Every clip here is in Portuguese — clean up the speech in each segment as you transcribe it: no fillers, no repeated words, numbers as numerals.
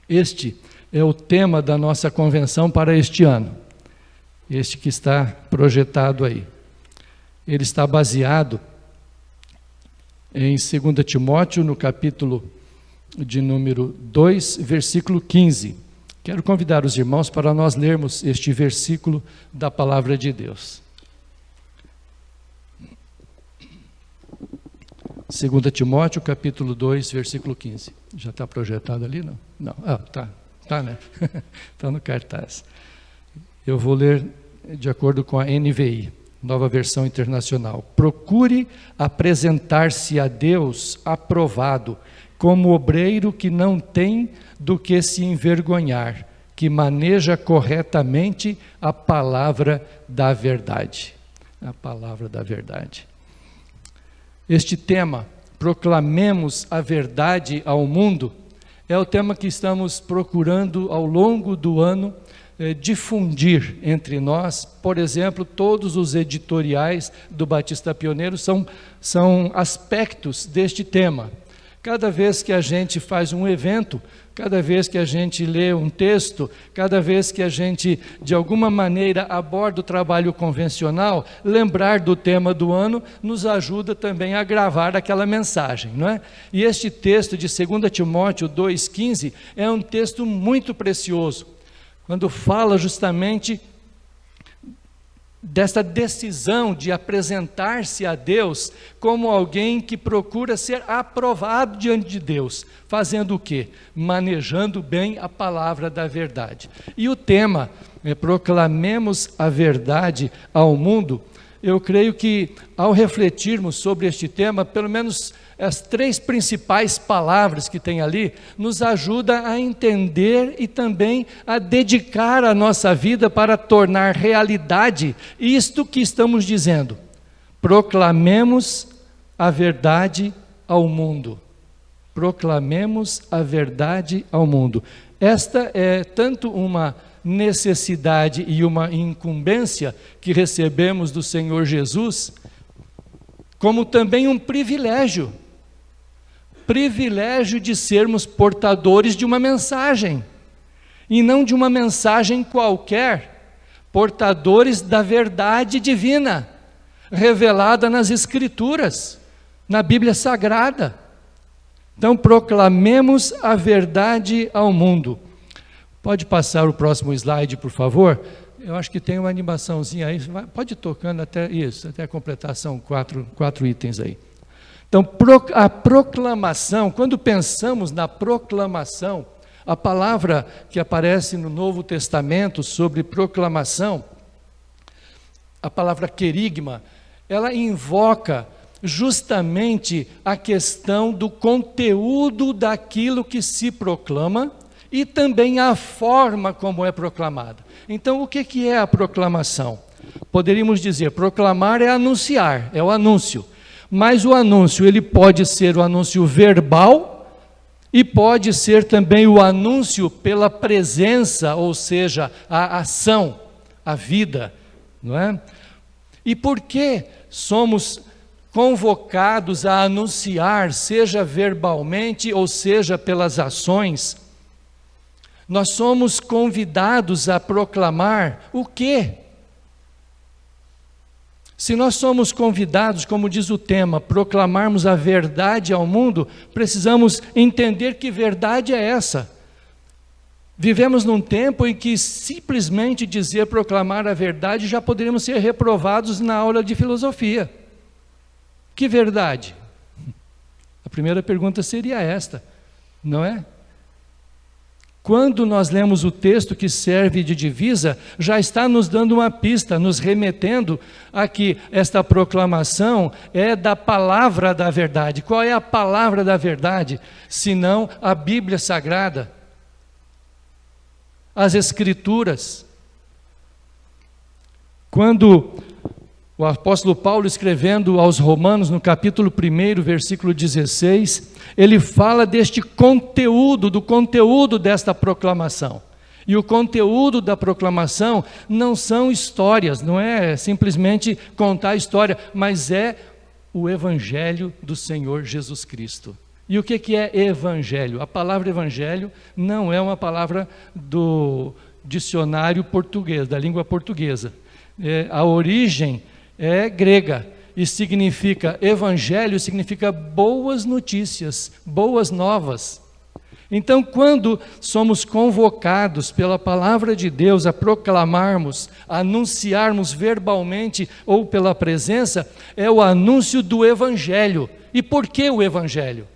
Este é o tema da nossa convenção para este ano, este que está projetado aí. Ele está baseado em 2 Timóteo, no capítulo de número 2, versículo 15. Quero convidar os irmãos para nós lermos este versículo da palavra de Deus. 2 Timóteo, capítulo 2, versículo 15. Já está projetado ali, não? Não. Ah, tá, né? Está no cartaz. Eu vou ler de acordo com a NVI, Nova Versão Internacional. Procure apresentar-se a Deus aprovado, como obreiro que não tem do que se envergonhar, que maneja corretamente a palavra da verdade. A palavra da verdade. Este tema, proclamemos a verdade ao mundo, é o tema que estamos procurando ao longo do ano difundir entre nós. Por exemplo, todos os editoriais do Batista Pioneiro são aspectos deste tema. Cada vez que a gente faz um evento, cada vez que a gente lê um texto, cada vez que a gente, de alguma maneira, aborda o trabalho convencional, lembrar do tema do ano nos ajuda também a gravar aquela mensagem, não é? E este texto de 2 Timóteo 2,15 é um texto muito precioso, quando fala justamente desta decisão de apresentar-se a Deus como alguém que procura ser aprovado diante de Deus, fazendo o quê? Manejando bem a palavra da verdade. E o tema, proclamemos a verdade ao mundo. Eu creio que ao refletirmos sobre este tema, pelo menos as 3 principais palavras que tem ali, nos ajuda a entender e também a dedicar a nossa vida para tornar realidade isto que estamos dizendo. Proclamemos a verdade ao mundo. Proclamemos a verdade ao mundo. Esta é tanto uma necessidade e uma incumbência que recebemos do Senhor Jesus, como também um privilégio de sermos portadores de uma mensagem, e não de uma mensagem qualquer, portadores da verdade divina, revelada nas Escrituras, na Bíblia Sagrada. Então, proclamemos a verdade ao mundo. Pode passar o próximo slide, por favor? Eu acho que tem uma animaçãozinha aí, pode ir tocando até isso, até a completação, quatro itens aí. Então, a proclamação, quando pensamos na proclamação, a palavra que aparece no Novo Testamento sobre proclamação, a palavra querigma, ela invoca justamente a questão do conteúdo daquilo que se proclama, e também a forma como é proclamada. Então, o que é a proclamação? Poderíamos dizer, proclamar é anunciar, é o anúncio. Mas o anúncio, ele pode ser o anúncio verbal e pode ser também o anúncio pela presença, ou seja, a ação, a vida, não é? E por que somos convocados a anunciar, seja verbalmente ou seja pelas ações? Nós somos convidados a proclamar o quê? Se nós somos convidados, como diz o tema, proclamarmos a verdade ao mundo, precisamos entender que verdade é essa. Vivemos num tempo em que simplesmente dizer proclamar a verdade já poderíamos ser reprovados na aula de filosofia. Que verdade? A primeira pergunta seria esta, não é? Quando nós lemos o texto que serve de divisa, já está nos dando uma pista, nos remetendo a que esta proclamação é da palavra da verdade. Qual é a palavra da verdade? Senão a Bíblia Sagrada, as Escrituras. Quando o apóstolo Paulo, escrevendo aos Romanos, no capítulo 1, versículo 16, ele fala deste conteúdo, do conteúdo desta proclamação. E o conteúdo da proclamação não são histórias, não é simplesmente contar a história, mas é o Evangelho do Senhor Jesus Cristo. E o que é evangelho? A palavra evangelho não é uma palavra do dicionário português, da língua portuguesa. A origem é grega e significa, evangelho significa boas notícias, boas novas. Então, quando somos convocados pela palavra de Deus a proclamarmos, a anunciarmos verbalmente ou pela presença, é o anúncio do evangelho. E por que o evangelho?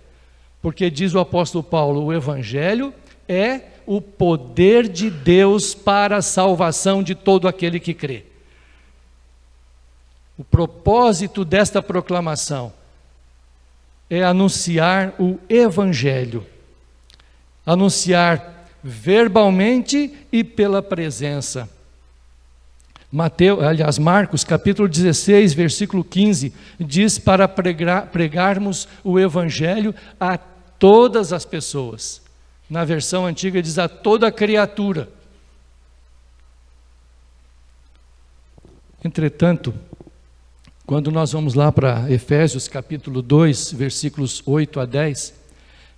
Porque diz o apóstolo Paulo, o evangelho é o poder de Deus para a salvação de todo aquele que crê. O propósito desta proclamação é anunciar o evangelho. Anunciar verbalmente e pela presença. Marcos capítulo 16, versículo 15, diz para pregarmos o evangelho a todas as pessoas. Na versão antiga diz a toda criatura. Entretanto, quando nós vamos lá para Efésios capítulo 2, versículos 8 a 10,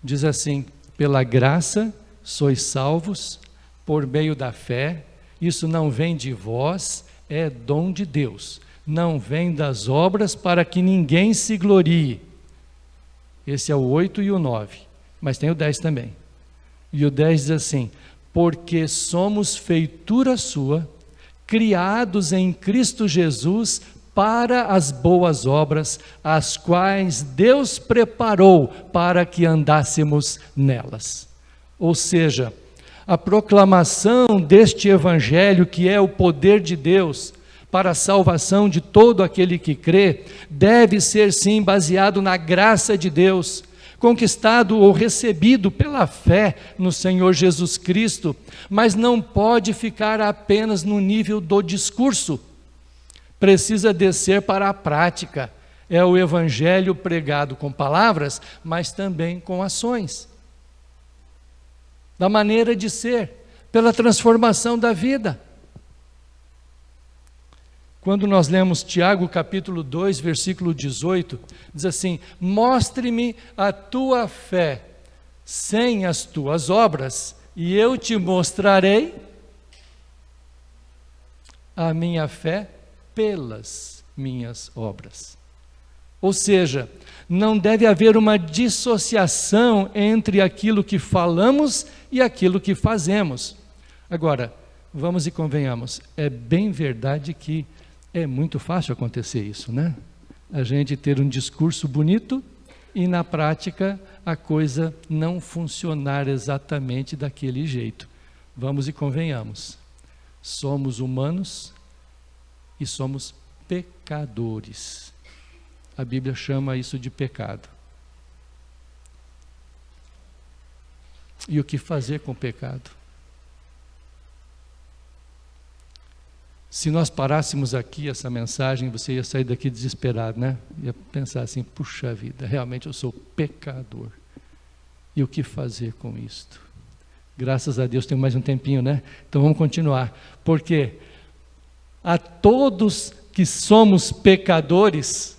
diz assim: pela graça sois salvos por meio da fé, isso não vem de vós, é dom de Deus, não vem das obras para que ninguém se glorie. Esse é o 8 e o 9, mas tem o 10 também. E o 10 diz assim: porque somos feitura sua, criados em Cristo Jesus para as boas obras, as quais Deus preparou para que andássemos nelas. Ou seja, a proclamação deste evangelho, que é o poder de Deus para a salvação de todo aquele que crê, deve ser sim baseado na graça de Deus, conquistado ou recebido pela fé no Senhor Jesus Cristo, mas não pode ficar apenas no nível do discurso. Precisa descer para a prática. É o evangelho pregado com palavras, mas também com ações. Da maneira de ser, pela transformação da vida. Quando nós lemos Tiago capítulo 2, versículo 18, diz assim: mostre-me a tua fé sem as tuas obras, e eu te mostrarei a minha fé pelas minhas obras. Ou seja, não deve haver uma dissociação entre aquilo que falamos e aquilo que fazemos. Agora, vamos e convenhamos, é bem verdade que é muito fácil acontecer isso, né? A gente ter um discurso bonito e na prática a coisa não funcionar exatamente daquele jeito. Vamos e convenhamos, somos humanos e somos pecadores. A Bíblia chama isso de pecado. E o que fazer com o pecado? Se nós parássemos aqui essa mensagem, você ia sair daqui desesperado, né? Ia pensar assim: puxa vida, realmente eu sou pecador. E o que fazer com isto? Graças a Deus tem mais um tempinho, né? Então vamos continuar. Porque a todos que somos pecadores,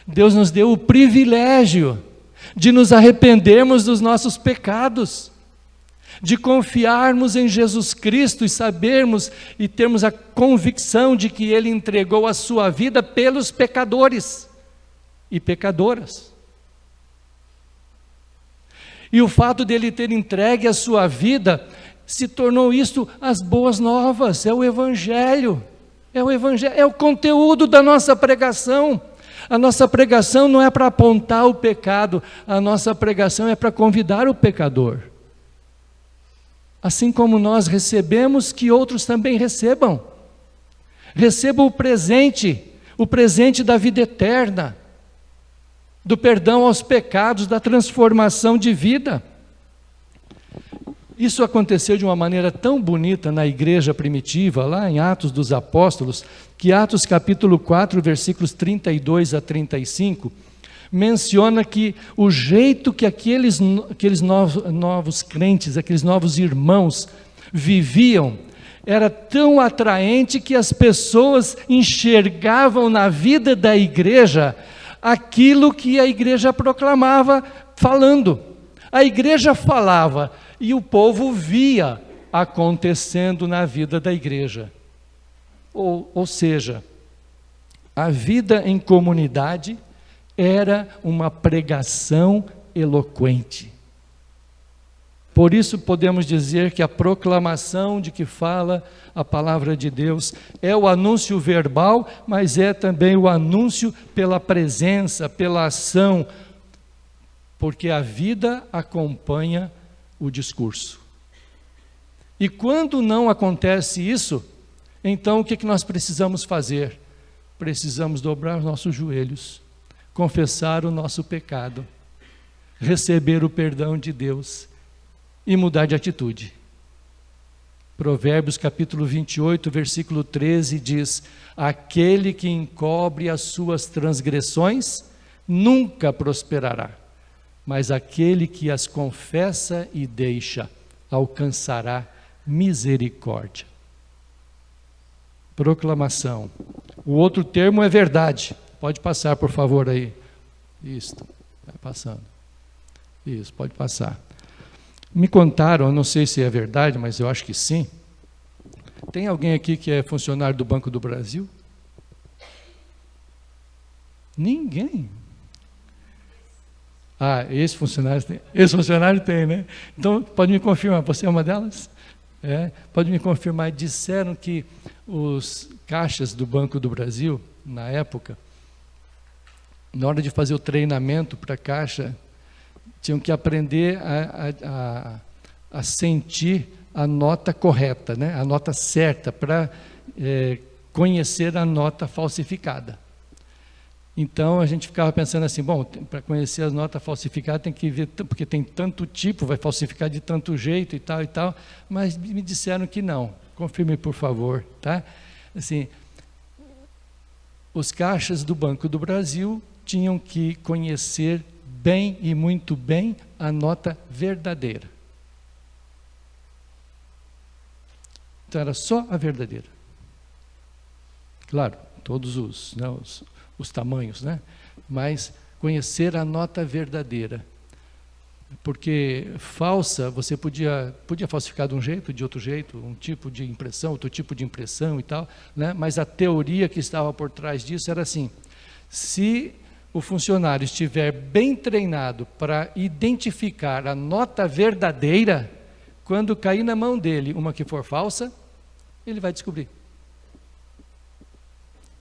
Deus nos deu o privilégio de nos arrependermos dos nossos pecados, de confiarmos em Jesus Cristo e sabermos e termos a convicção de que Ele entregou a sua vida pelos pecadores e pecadoras. E o fato dele ter entregue a sua vida se tornou isto as boas novas, é o Evangelho, é o conteúdo da nossa pregação. A nossa pregação não é para apontar o pecado, a nossa pregação é para convidar o pecador. Assim como nós recebemos, que outros também recebam. Recebam o presente da vida eterna, do perdão aos pecados, da transformação de vida. Isso aconteceu de uma maneira tão bonita na igreja primitiva, lá em Atos dos Apóstolos, que Atos capítulo 4, versículos 32 a 35, menciona que o jeito que aqueles novos crentes, aqueles novos irmãos viviam, era tão atraente que as pessoas enxergavam na vida da igreja aquilo que a igreja proclamava falando. A igreja falava e o povo via acontecendo na vida da igreja. Ou seja, a vida em comunidade era uma pregação eloquente. Por isso podemos dizer que a proclamação de que fala a palavra de Deus é o anúncio verbal, mas é também o anúncio pela presença, pela ação, porque a vida acompanha o discurso. E quando não acontece isso, então o que nós precisamos fazer? Precisamos dobrar os nossos joelhos, confessar o nosso pecado, receber o perdão de Deus e mudar de atitude. Provérbios capítulo 28, versículo 13 diz: aquele que encobre as suas transgressões nunca prosperará, mas aquele que as confessa e deixa alcançará misericórdia. Proclamação. O outro termo é verdade. Pode passar, por favor, aí. Isso, vai passando. Isso, pode passar. Me contaram, eu não sei se é verdade, mas eu acho que sim. Tem alguém aqui que é funcionário do Banco do Brasil? Ninguém. Ah, esse funcionário tem, né? Então, pode me confirmar, você é uma delas? Pode me confirmar, disseram que os caixas do Banco do Brasil, na época, na hora de fazer o treinamento para a caixa, tinham que aprender a sentir a nota correta, né? A nota certa, para conhecer a nota falsificada. Então, a gente ficava pensando assim, bom, para conhecer as notas falsificadas tem que ver, porque tem tanto tipo, vai falsificar de tanto jeito e tal, mas me disseram que não. Confirme, por favor, tá? Assim, os caixas do Banco do Brasil tinham que conhecer bem e muito bem a nota verdadeira. Então, era só a verdadeira. Claro, todos os tamanhos, né? Mas conhecer a nota verdadeira. Porque falsa, você podia falsificar de um jeito, de outro jeito, um tipo de impressão, outro tipo de impressão e tal, né? Mas a teoria que estava por trás disso era assim: se o funcionário estiver bem treinado para identificar a nota verdadeira, quando cair na mão dele uma que for falsa, ele vai descobrir.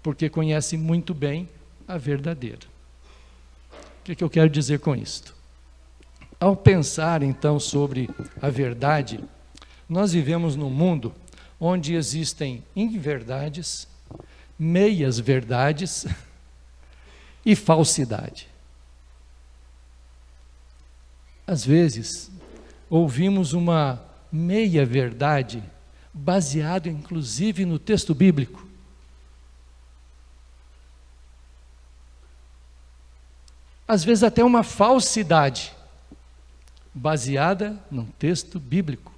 Porque conhece muito bem a verdadeira. O que eu quero dizer com isto? Ao pensar, então, sobre a verdade, nós vivemos num mundo onde existem inverdades, meias verdades e falsidade. Às vezes, ouvimos uma meia verdade baseada, inclusive, no texto bíblico. Às vezes até uma falsidade, baseada num texto bíblico.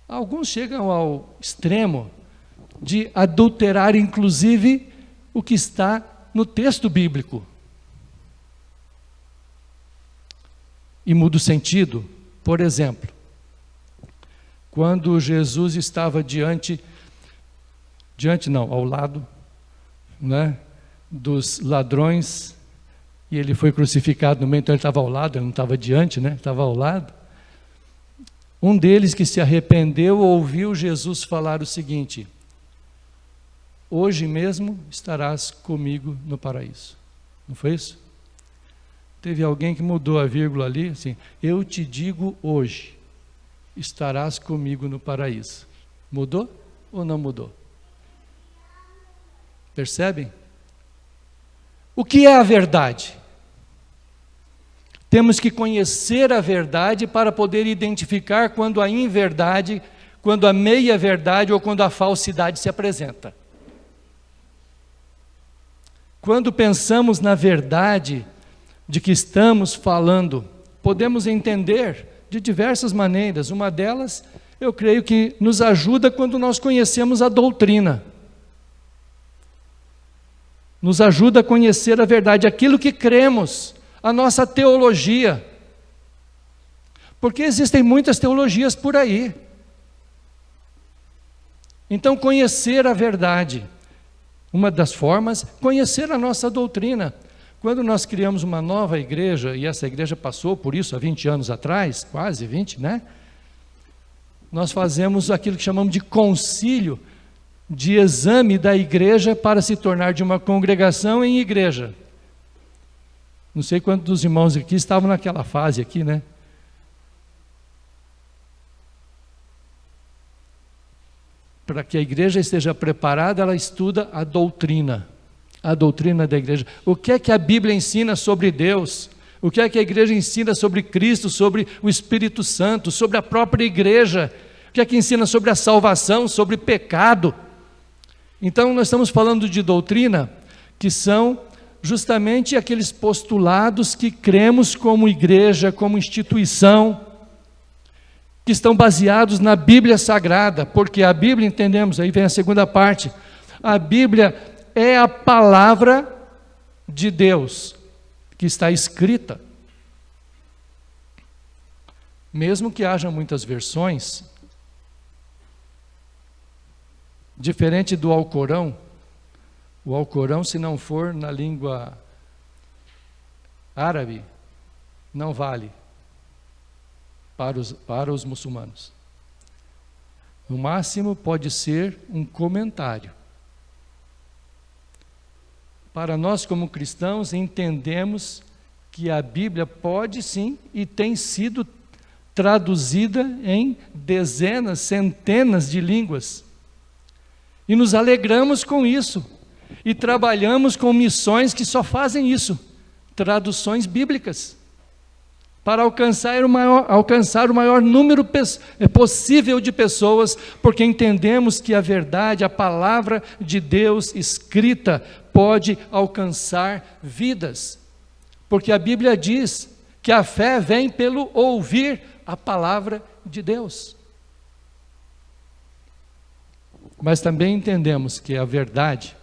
Alguns chegam ao extremo de adulterar, inclusive, o que está no texto bíblico. E muda o sentido. Por exemplo, quando Jesus estava ao lado, né, dos ladrões, e ele foi crucificado no meio, então ele estava ao lado, ele não estava diante, né? Estava ao lado. Um deles que se arrependeu ouviu Jesus falar o seguinte: hoje mesmo estarás comigo no paraíso. Não foi isso? Teve alguém que mudou a vírgula ali, assim: eu te digo hoje, estarás comigo no paraíso. Mudou ou não mudou? Percebem? O que é a verdade? Temos que conhecer a verdade para poder identificar quando a inverdade, quando a meia-verdade ou quando a falsidade se apresenta. Quando pensamos na verdade de que estamos falando, podemos entender de diversas maneiras. Uma delas, eu creio que nos ajuda quando nós conhecemos a doutrina. nos ajuda a conhecer a verdade, aquilo que cremos, a nossa teologia. Porque existem muitas teologias por aí. Então, conhecer a verdade, uma das formas, conhecer a nossa doutrina. Quando nós criamos uma nova igreja, e essa igreja passou por isso há 20 anos atrás, quase 20, né? Nós fazemos aquilo que chamamos de concílio, de exame da igreja para se tornar de uma congregação em igreja. Não sei quantos dos irmãos aqui estavam naquela fase aqui, né? Para que a igreja esteja preparada, ela estuda a doutrina da igreja. O que é que a Bíblia ensina sobre Deus? O que é que a igreja ensina sobre Cristo, sobre o Espírito Santo, sobre a própria igreja? O que é que ensina sobre a salvação, sobre pecado? Então, nós estamos falando de doutrina, que são justamente aqueles postulados que cremos como igreja, como instituição, que estão baseados na Bíblia Sagrada, porque a Bíblia, entendemos, aí vem a segunda parte, a Bíblia é a palavra de Deus, que está escrita. Mesmo que haja muitas versões, diferente do Alcorão, o Alcorão, se não for na língua árabe, não vale para os muçulmanos. No máximo pode ser um comentário. Para nós como cristãos entendemos que a Bíblia pode sim e tem sido traduzida em dezenas, centenas de línguas. E nos alegramos com isso. E trabalhamos com missões que só fazem isso, traduções bíblicas, para alcançar o maior número possível de pessoas, porque entendemos que a verdade, a palavra de Deus escrita, pode alcançar vidas. Porque a Bíblia diz que a fé vem pelo ouvir a palavra de Deus. Mas também entendemos que a verdade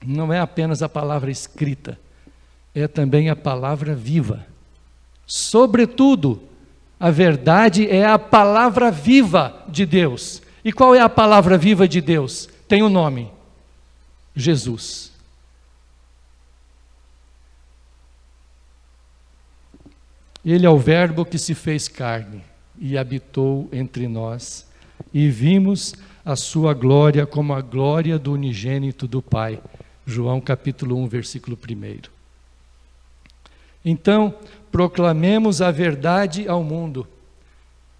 não é apenas a palavra escrita, é também a palavra viva. Sobretudo, a verdade é a palavra viva de Deus. E qual é a palavra viva de Deus? Tem um nome: Jesus. Ele é o Verbo que se fez carne e habitou entre nós, e vimos a sua glória como a glória do unigênito do Pai. João capítulo 1, versículo 1. Então, proclamemos a verdade ao mundo.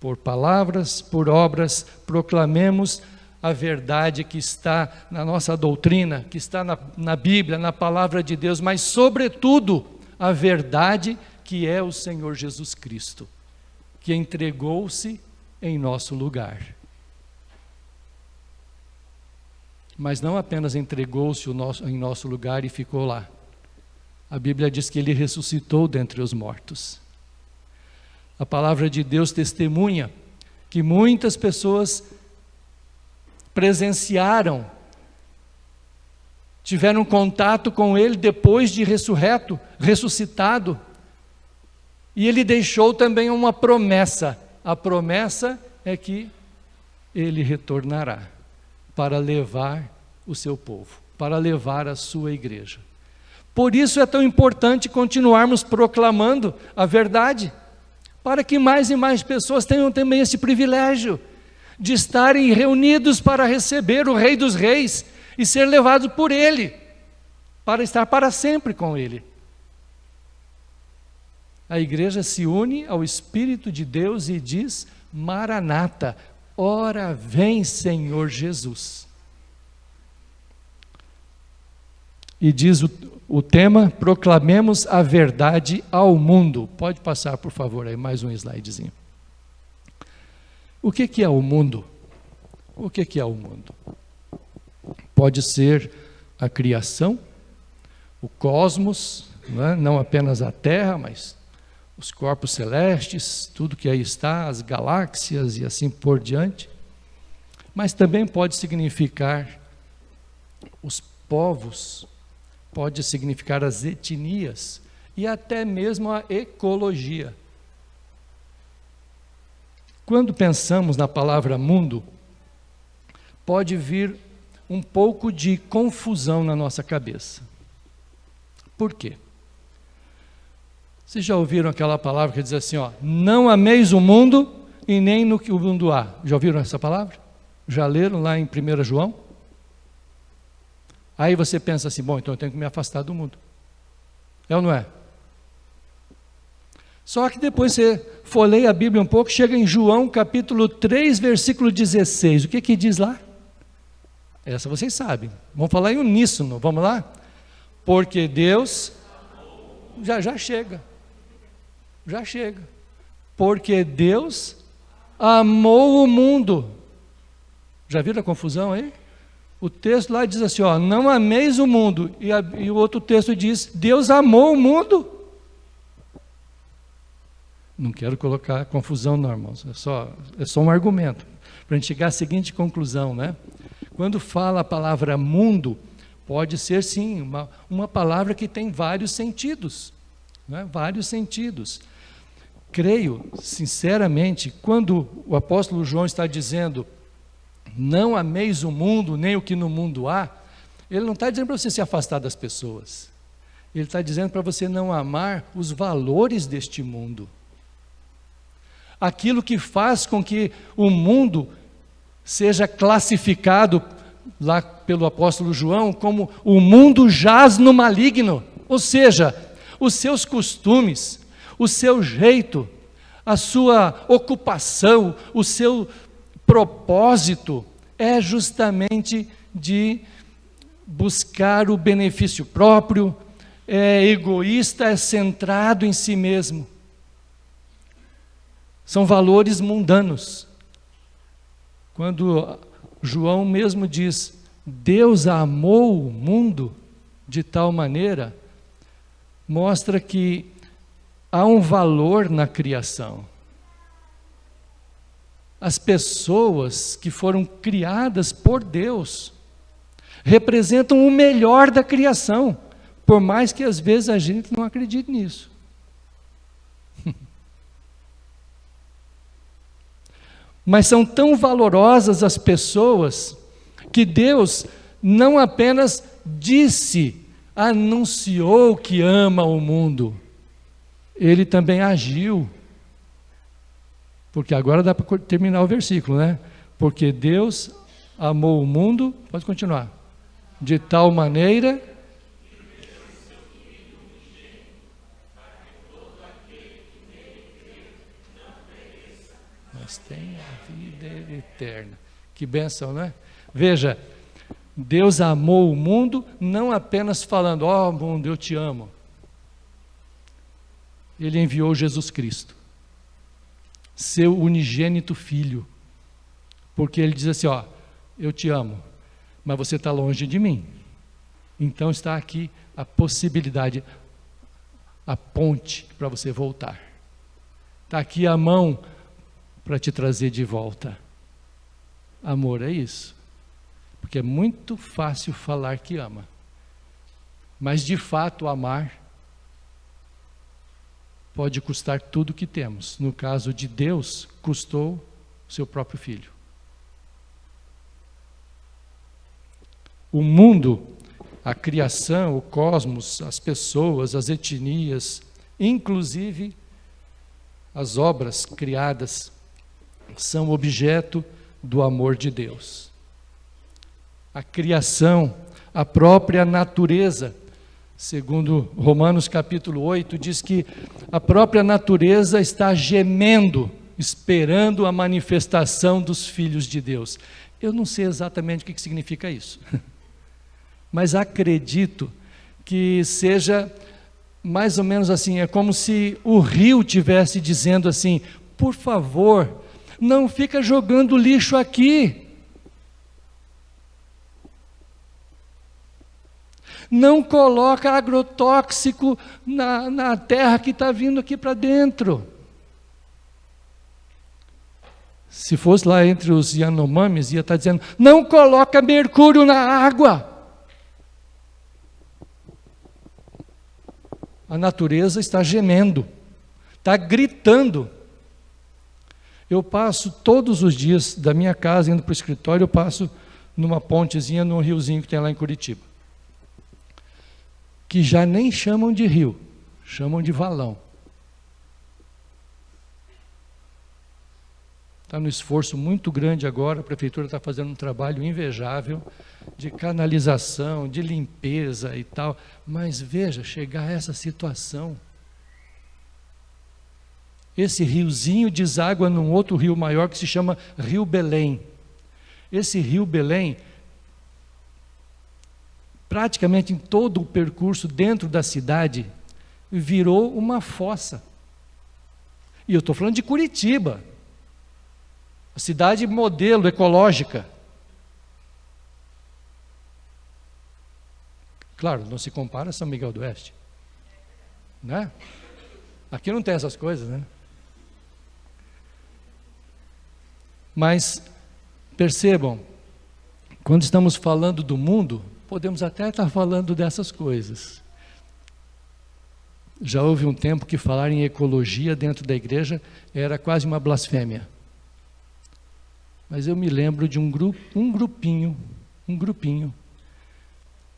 Por palavras, por obras, proclamemos a verdade que está na nossa doutrina, que está na Bíblia, na palavra de Deus, mas sobretudo a verdade que é o Senhor Jesus Cristo, que entregou-se em nosso lugar. Mas não apenas entregou-se em nosso lugar e ficou lá. A Bíblia diz que Ele ressuscitou dentre os mortos. A palavra de Deus testemunha que muitas pessoas presenciaram, tiveram contato com Ele depois de ressuscitado. E Ele deixou também uma promessa. A promessa é que Ele retornará para levar o seu povo, para levar a sua igreja. Por isso é tão importante continuarmos proclamando a verdade, para que mais e mais pessoas tenham também esse privilégio de estarem reunidos para receber o Rei dos Reis e ser levados por Ele, para estar para sempre com Ele. A igreja se une ao Espírito de Deus e diz: Maranata, ora vem Senhor Jesus. E diz o tema: proclamemos a verdade ao mundo. Pode passar, por favor, aí mais um slidezinho. O que é o mundo? O que é o mundo? Pode ser a criação, o cosmos, não apenas a Terra, mas os corpos celestes, tudo que aí está, as galáxias e assim por diante. Mas também pode significar os povos, pode significar as etnias e até mesmo a ecologia. Quando pensamos na palavra mundo, pode vir um pouco de confusão na nossa cabeça. Por quê? Vocês já ouviram aquela palavra que diz assim, ó, não ameis o mundo e nem no que o mundo há. Já ouviram essa palavra? Já leram lá em 1 João? Aí você pensa assim, bom, então eu tenho que me afastar do mundo. É ou não é? Só que depois você folheia a Bíblia um pouco, chega em João capítulo 3, versículo 16. O que diz lá? Essa vocês sabem. Vamos falar em uníssono, vamos lá? Porque Deus... Já chega. Já chega. Porque Deus amou o mundo. Já viram a confusão aí? O texto lá diz assim, ó, não ameis o mundo. E o outro texto diz, Deus amou o mundo. Não quero colocar confusão não, irmãos. É só um argumento. Para a gente chegar à seguinte conclusão, né? Quando fala a palavra mundo, pode ser sim uma palavra que tem vários sentidos. Né? Vários sentidos. Creio, sinceramente, quando o apóstolo João está dizendo não ameis o mundo, nem o que no mundo há, ele não está dizendo para você se afastar das pessoas. Ele está dizendo para você não amar os valores deste mundo. Aquilo que faz com que o mundo seja classificado lá pelo apóstolo João como o mundo jaz no maligno, ou seja, os seus costumes, o seu jeito, a sua ocupação, o seu propósito é justamente de buscar o benefício próprio, é egoísta, é centrado em si mesmo. São valores mundanos. Quando João mesmo diz, Deus amou o mundo de tal maneira, mostra que há um valor na criação. As pessoas que foram criadas por Deus representam o melhor da criação, por mais que às vezes a gente não acredite nisso. Mas são tão valorosas as pessoas que Deus não apenas disse, anunciou que ama o mundo, Ele também agiu. Porque agora dá para terminar o versículo, né? Porque Deus amou o mundo, pode continuar, de tal maneira... mas tem a vida eterna. Que bênção, não é? Veja, Deus amou o mundo, não apenas falando, ó mundo, eu te amo. Ele enviou Jesus Cristo, seu unigênito Filho, porque Ele diz assim, ó, eu te amo, mas você está longe de mim. Então está aqui a possibilidade, a ponte para você voltar. Está aqui a mão para te trazer de volta. Amor é isso. Porque é muito fácil falar que ama. Mas de fato amar pode custar tudo que temos. No caso de Deus, custou o seu próprio Filho. O mundo, a criação, o cosmos, as pessoas, as etnias, inclusive as obras criadas, são objeto do amor de Deus. A criação, a própria natureza, segundo Romanos capítulo 8, diz que a própria natureza está gemendo, esperando a manifestação dos filhos de Deus. Eu não sei exatamente o que significa isso, mas acredito que seja mais ou menos assim, é como se o rio tivesse dizendo assim, por favor, não fica jogando lixo aqui. Não coloca agrotóxico na terra que está vindo aqui para dentro. Se fosse lá entre os Yanomamis, ia estar dizendo, não coloca mercúrio na água. A natureza está gemendo, está gritando. Eu passo todos os dias da minha casa, indo para o escritório, eu passo numa pontezinha, num riozinho que tem lá em Curitiba, que já nem chamam de rio, chamam de valão. Está num esforço muito grande agora, a prefeitura está fazendo um trabalho invejável de canalização, de limpeza e tal, mas veja, chegar a essa situação. Esse riozinho deságua num outro rio maior que se chama Rio Belém. Esse Rio Belém, praticamente em todo o percurso dentro da cidade, virou uma fossa. E eu estou falando de Curitiba, a cidade modelo ecológica. Claro, não se compara a São Miguel do Oeste, né? Aqui não tem essas coisas, né? Mas percebam, quando estamos falando do mundo, podemos até estar falando dessas coisas. Já houve um tempo que falar em ecologia dentro da igreja era quase uma blasfêmia. Mas eu me lembro de um grupinho,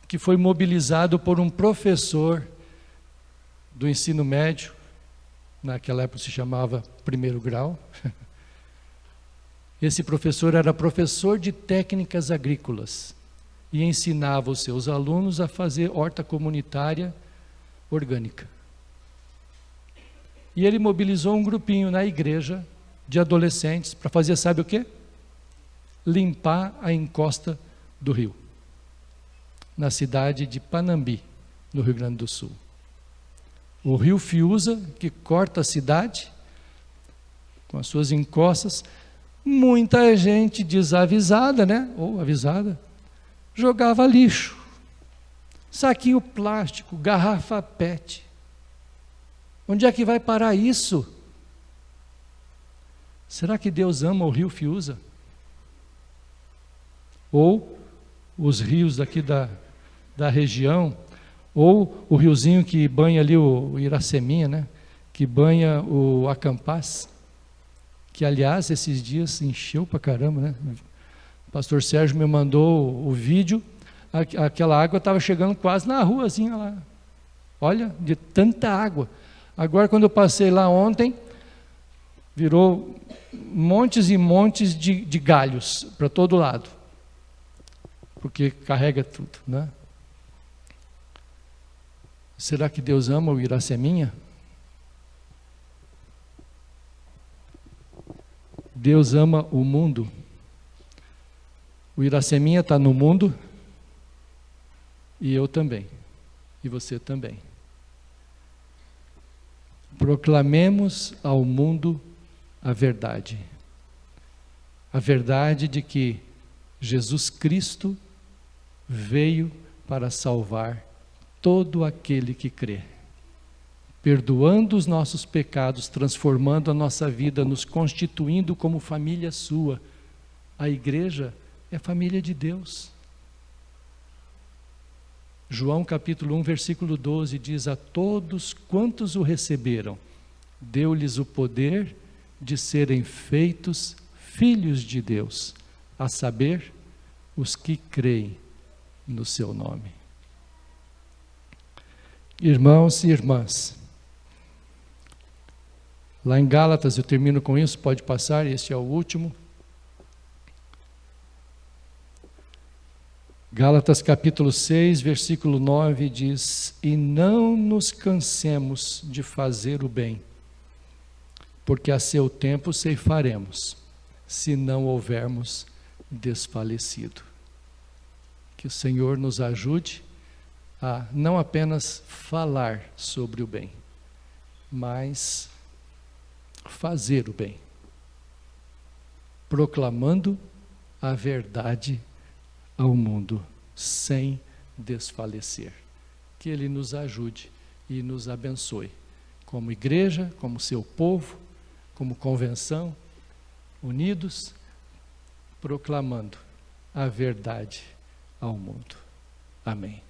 que foi mobilizado por um professor do ensino médio, naquela época se chamava primeiro grau. Esse professor era professor de técnicas agrícolas e ensinava os seus alunos a fazer horta comunitária orgânica. E ele mobilizou um grupinho na igreja de adolescentes para fazer, sabe o quê? Limpar a encosta do rio, na cidade de Panambi, no Rio Grande do Sul. O rio Fiuza, que corta a cidade, com as suas encostas, muita gente desavisada, né? Ou avisada, jogava lixo, saquinho plástico, garrafa PET. Onde é que vai parar isso? Será que Deus ama o rio Fiuza? Ou os rios aqui da região, ou o riozinho que banha ali o Iraceminha, né? Que banha o Acampaz, que aliás esses dias encheu pra caramba, né? O pastor Sérgio me mandou o vídeo, aquela água estava chegando quase na ruazinha lá, olha, de tanta água. Agora quando eu passei lá ontem, virou montes e montes de galhos para todo lado, porque carrega tudo, né? Será que Deus ama o Iraceminha? Deus ama o mundo. O Iraceminha está no mundo, e eu também, e você também. Proclamemos ao mundo a verdade de que Jesus Cristo veio para salvar todo aquele que crê, perdoando os nossos pecados, transformando a nossa vida, nos constituindo como família sua. A igreja é família de Deus. João capítulo 1, versículo 12 diz: a todos quantos o receberam, deu-lhes o poder de serem feitos filhos de Deus, a saber, os que creem no seu nome. Irmãos e irmãs, lá em Gálatas, eu termino com isso, pode passar, este é o último. Gálatas capítulo 6, versículo 9 diz: e não nos cansemos de fazer o bem, porque a seu tempo ceifaremos, se não houvermos desfalecido. Que o Senhor nos ajude a não apenas falar sobre o bem, mas fazer o bem, proclamando a verdade ao mundo, sem desfalecer. Que Ele nos ajude e nos abençoe, como igreja, como seu povo, como convenção, unidos, proclamando a verdade ao mundo. Amém.